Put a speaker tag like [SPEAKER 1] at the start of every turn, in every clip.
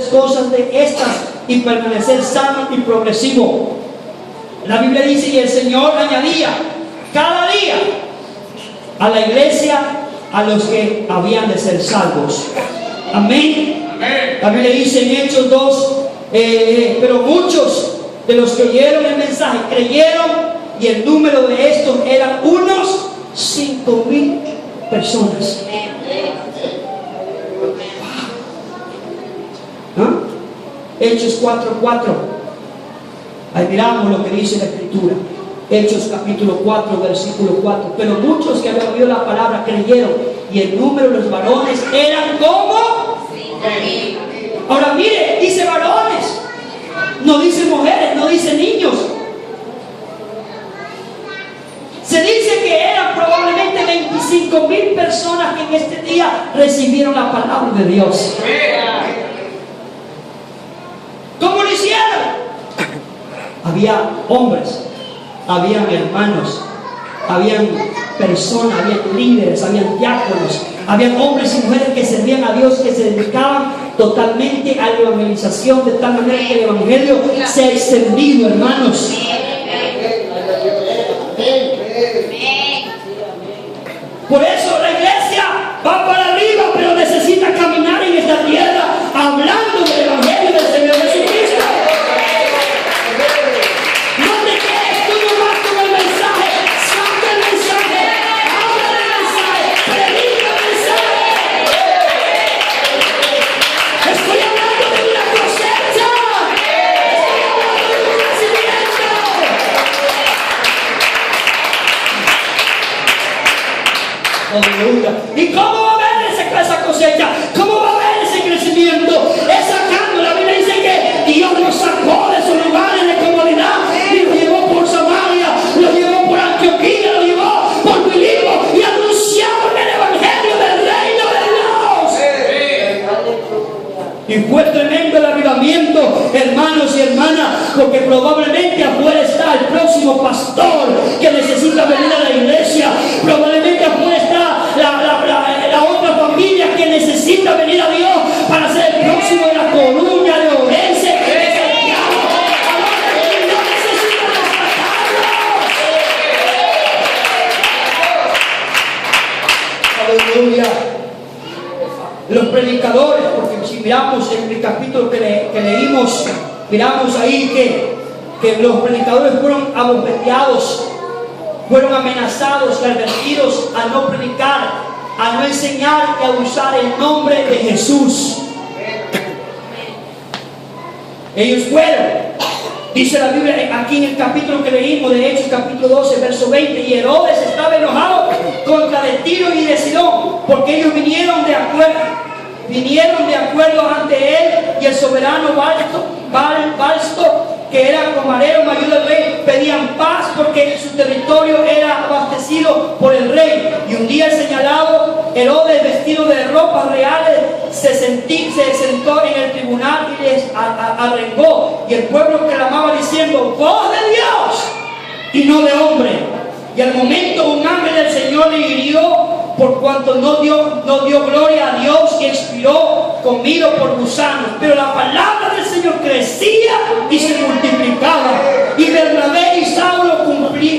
[SPEAKER 1] cosas de estas y permanecer sano y progresivo. La Biblia dice: y el Señor añadía cada día a la iglesia a los que habían de ser salvos. Amén. La Biblia dice en Hechos 2, pero muchos de los que oyeron el mensaje creyeron, y el número de estos eran unos 5,000 personas. Hechos 4:4. Ahí miramos lo que dice la Escritura. Hechos capítulo 4, versículo 4. Pero muchos que habían oído la palabra creyeron, y el número de los varones eran como 5,000. Ahora mire, dice varones, no dice mujeres, no dice niños. Se dice que eran probablemente 25,000 personas que en este día recibieron la palabra de Dios. ¿Cómo lo hicieron? Había hombres, habían hermanos, habían personas, habían líderes, habían diáconos, habían hombres y mujeres que servían a Dios, que se dedicaban totalmente a la evangelización, de tal manera que el evangelio se ha extendido, hermanos. Por eso la iglesia va para arriba, pero necesita caminar en esta tierra hablando del evangelio del Señor Jesucristo. No te quedes tú nomás con el mensaje, saca el mensaje, habla el mensaje, predica el mensaje. Estoy hablando de una cosecha, estoy hablando de un crecimiento. Aleluya. ¿Y cómo va a haber esa cosecha? ¿Cómo va a haber ese crecimiento? Es sacando. La Biblia dice que Dios nos sacó de sus lugares de comodidad y lo llevó por Samaria, lo llevó por Antioquía, lo llevó por Filipo, y anunciaron el evangelio del reino de Dios. Y fue tremendo el avivamiento, hermanos y hermanas, porque probablemente afuera está el próximo pastor que necesita venir a la iglesia. Probablemente afuera está la otra familia que necesita venir a Dios para ser el próximo de la Coruña, de Orense, de Santiago. Ahora que no necesitan sacarlos. Aleluya. Los predicadores, porque si miramos en el capítulo que leímos, miramos ahí que los predicadores fueron abofeteados, fueron amenazados y advertidos a no predicar, a no enseñar y a usar el nombre de Jesús. Ellos fueron, dice la Biblia aquí en el capítulo que leímos de Hechos capítulo 12 verso 20, y Herodes estaba enojado contra de Tiro y de Sidón, porque ellos vinieron de acuerdo ante él y el soberano Balsto, que era comarero mayor del rey, pedían paz porque su territorio era abastecido por el rey. Y un día señalado, Herodes, vestido de ropas reales, se sentó en el tribunal y les arengó, y el pueblo clamaba diciendo: voz de Dios y no de hombre. Y al momento un ángel del Señor le hirió, por cuanto no dio gloria a Dios, y expiró comido por gusanos. Pero la palabra del Señor crecía y se multiplicaba. Y Bernabé y Saulo,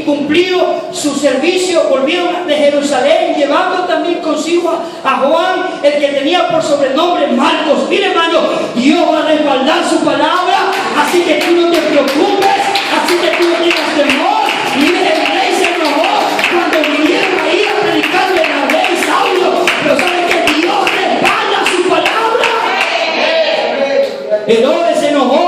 [SPEAKER 1] cumplido su servicio, volvieron de Jerusalén, llevando también consigo a Juan, el que tenía por sobrenombre Marcos. Mire, hermano, Dios va a respaldar su palabra, así que tú no te preocupes, así que tú no tengas temor. Mire, el rey se enojó cuando vinieron ahí a predicarle a Bernabé y Saulo, pero saben que Dios respalda su palabra. Herodes se enojó,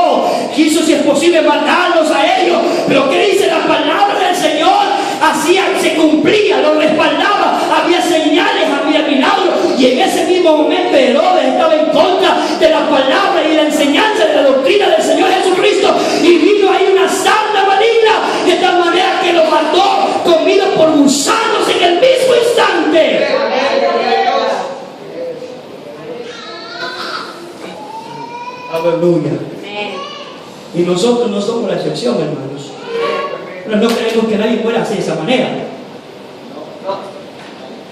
[SPEAKER 1] quiso si es posible matarlos a ellos, pero ¿qué dice la palabra del Señor? Hacía, se cumplía, lo respaldaba, había señales, había milagros, y en ese mismo momento Herodes estaba en contra de la palabra y la enseñanza de la doctrina del Señor Jesucristo, y vino ahí una sarna maligna, de tal manera que lo mató, comido por gusanos en el mismo instante. Aleluya. Y nosotros no somos la excepción, hermanos. Pero no queremos que nadie muera así de esa manera.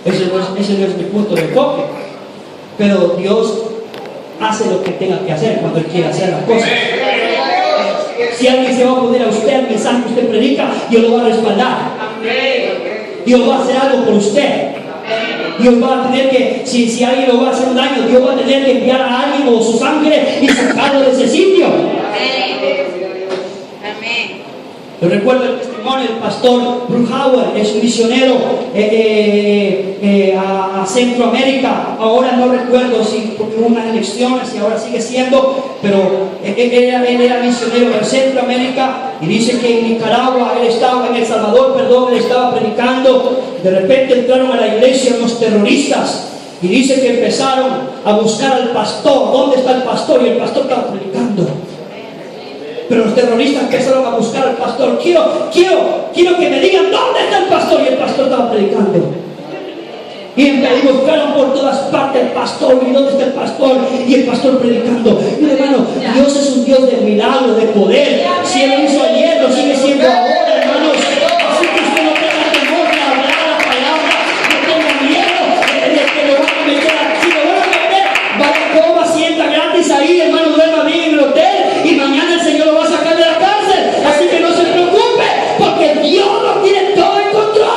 [SPEAKER 1] Ese no es mi punto de enfoque. Pero Dios hace lo que tenga que hacer cuando Él quiere hacer las cosas. Si alguien se va a oponer a usted, al mensaje que usted predica, Dios lo va a respaldar. Dios va a hacer algo por usted. Dios va a tener que, si alguien lo va a hacer un daño, Dios va a tener que enviar a alguien o sus ángeles y sacarlo de ese sitio. Amén. Yo recuerdo el testimonio del pastor Bruhauer, es un misionero a Centroamérica. Ahora no recuerdo si porque hubo unas elecciones y ahora sigue siendo, pero él era misionero en Centroamérica, y dice que en Nicaragua, en El Salvador, él estaba predicando. De repente entraron a la iglesia unos terroristas y dice que empezaron a buscar al pastor. ¿Dónde está el pastor? Y el pastor estaba predicando. Pero los terroristas empezaron a buscar al pastor. Quiero que me digan dónde está el pastor. Y el pastor estaba predicando. Y buscaron por todas partes el pastor. ¿Y dónde está el pastor? Y el pastor predicando. Mi hermano, Dios es un Dios de milagro, de poder. Si Él lo hizo ayer, lo sigue siendo ahora, hermanos. Así que usted no tenga temor de hablar la palabra. No tenga miedo de que lo van a meter. Si lo van a meter, vaya, coma, sienta gratis ahí, hermano, duerma bien en el hotel. Y mañana el Señor lo va a sacar de la cárcel. Así que no se preocupe, porque Dios lo tiene todo en control.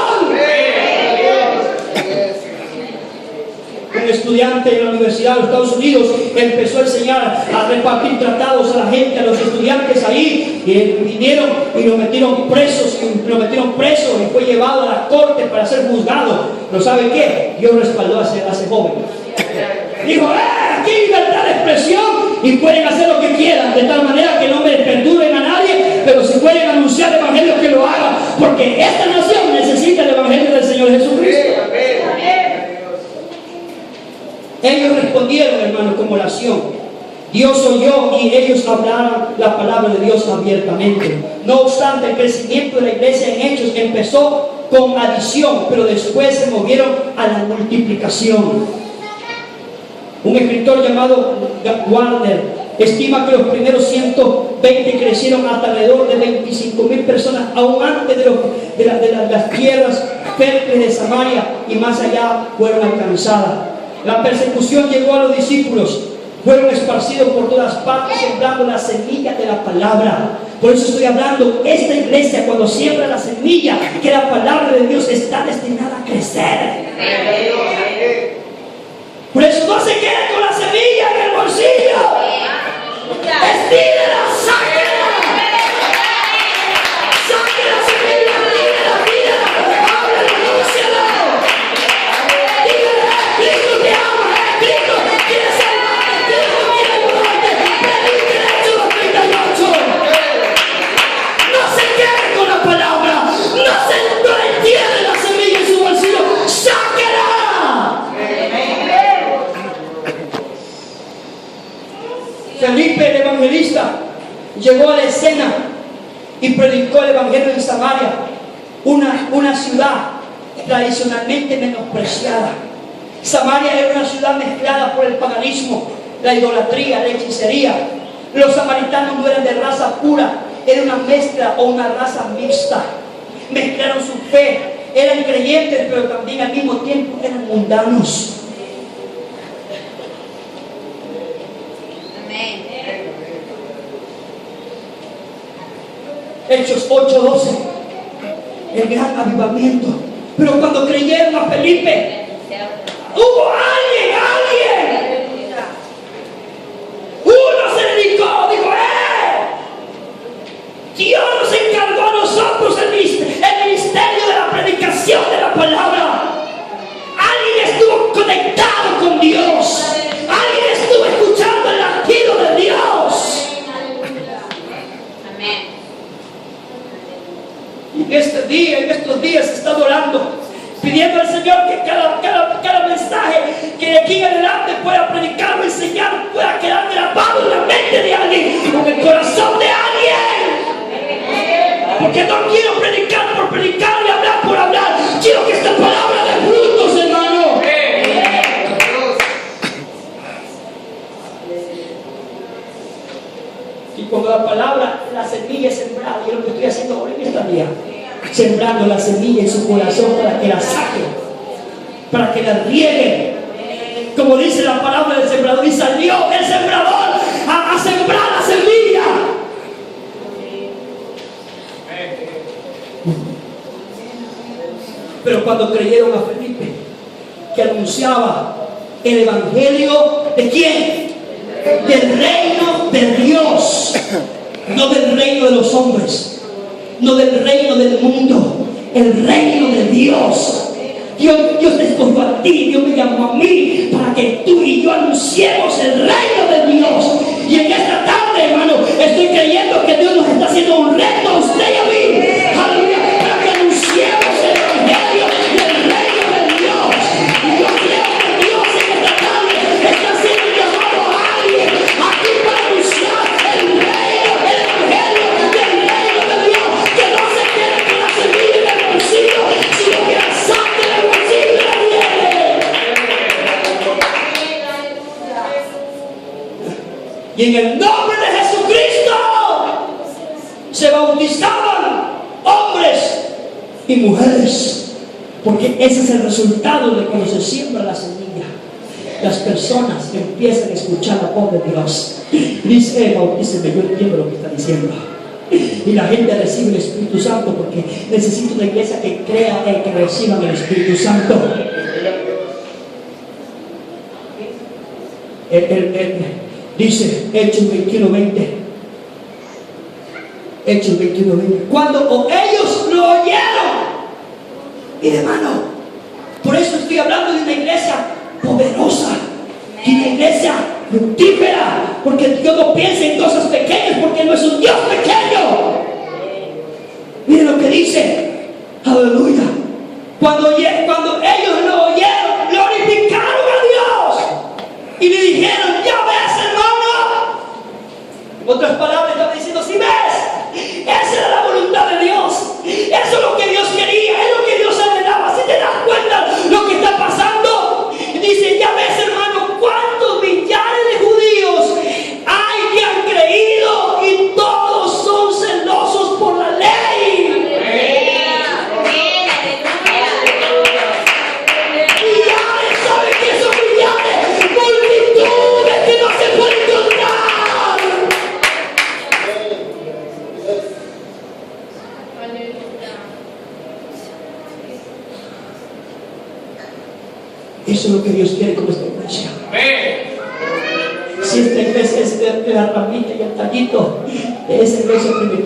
[SPEAKER 1] Un estudiante en la Universidad de los Estados Unidos empezó a enseñar, a repartir tratados a la gente, a los estudiantes ahí, y vinieron y lo metieron preso y fue llevado a la corte para ser juzgado. Pero ¿sabe qué? Dios respaldó a ese joven. Dijo, aquí hay libertad de expresión y pueden hacer lo que quieran, de tal manera que no me perturben a nadie, pero si pueden anunciar el evangelio, que lo hagan, porque esta nación necesita el evangelio del Señor Jesucristo. Ellos respondieron, hermano, con oración. Dios oyó y ellos hablaron la palabra de Dios abiertamente. No obstante, el crecimiento de la iglesia en Hechos empezó con adición, pero después se movieron a la multiplicación. Un escritor llamado Warner estima que los primeros 120 crecieron hasta alrededor de 25,000 personas, aún antes de las tierras fértiles de Samaria y más allá fueron alcanzadas. La persecución llegó a los discípulos, fueron esparcidos por todas partes, sembrando las semillas de la palabra. Por eso estoy hablando, esta iglesia, cuando siembra la semilla, que la palabra de Dios está destinada a crecer. Por eso no se quede con la semilla en el bolsillo. Estírela, sáquela. Saque la semilla, tírela, háblale, anúnciala. Dígale, Cristo te ama, Cristo quiere salvarte, Cristo quiere ayudarte. Predique el Hechos 38. No se quede con la palabra, no entierre la semilla en su bolsillo, sáquela. Felipe el evangelista llegó a la escena y predicó el evangelio en Samaria, una ciudad tradicionalmente menospreciada. Samaria era una ciudad mezclada por el paganismo, la idolatría, la hechicería. Los samaritanos no eran de raza pura, era una mezcla o una raza mixta. Mezclaron su fe, eran creyentes, pero también al mismo tiempo eran mundanos. Hechos 8:12, el gran avivamiento. Pero cuando creyeron a Felipe, hubo alguien, uno se dedicó, dijo, Dios nos encargó a nosotros el ministerio de la predicación de la palabra. Alguien estuvo conectado con Dios, alguien estuvo escuchando el latido de Dios. Amén. En estos días se está orando, pidiendo al Señor que cada mensaje que de aquí en adelante pueda predicar o enseñar pueda quedar grabado en la mente de alguien, en el corazón de alguien. Porque no quiero predicar por predicar y hablar por hablar. Quiero que esta palabra dé frutos, hermano. Y cuando la palabra, la semilla es sembrada, y es lo que estoy haciendo ahora en esta día, sembrando la semilla en su corazón para que la saque, para que la riegue, como dice la palabra del sembrador, y salió el sembrador a sembrar la semilla. Pero cuando creyeron a Felipe, que anunciaba el evangelio ¿de quién? Del reino de Dios, no del reino de los hombres, no del reino del mundo, el reino de Dios. Dios te escogió a ti, Dios me llamó a mí para que tú y yo anunciemos el reino de Dios. Y en esta tarde, hermano, estoy creyendo que Dios nos está haciendo un reto a usted y a mí. Aleluya, para que anunciemos el evangelio del reino de Dios. Y yo creo que Dios en esta tarde está haciendo un llamado a alguien aquí para anunciar el reino, el evangelio del reino de Dios. Que no se quede con la semilla en el bolsillo, sino que la saque del bolsillo y la lleve. Y en el nombre de Jesucristo se bautizaban hombres y mujeres, porque ese es el resultado de cuando se siembra la semilla. Las personas empiezan a escuchar la voz de Dios. Dice, bautíceme, yo entiendo lo que está diciendo. Y la gente recibe el Espíritu Santo, porque necesito una iglesia que crea que reciban el Espíritu Santo. Dice Hechos 21:20. Hechos 21:20. Cuando ellos lo oyeron, y hermano, por eso estoy hablando de una iglesia poderosa, de una iglesia fructífera, porque Dios no piensa en cosas pequeñas, porque no es un Dios pequeño. Miren lo que dice, aleluya. Cuando ellos lo oyeron, glorificaron a Dios y le dijeron: ya ves, hermano. En otras palabras, estaba diciendo: si ves, esa era la voluntad de Dios, eso es lo que Dios quería, es lo que Dios anhelaba. Si te das cuenta lo que está pasando, dice: ya ves, hermano, cuántos millares de judíos hay que han creído y todos son celosos por la ley. Millares, ¿saben qué son millares? Multitudes que no se pueden contar. Eso es lo que Dios quiere con esta iglesia. Si esta iglesia es la ramita y el tallito de esa iglesia primitiva,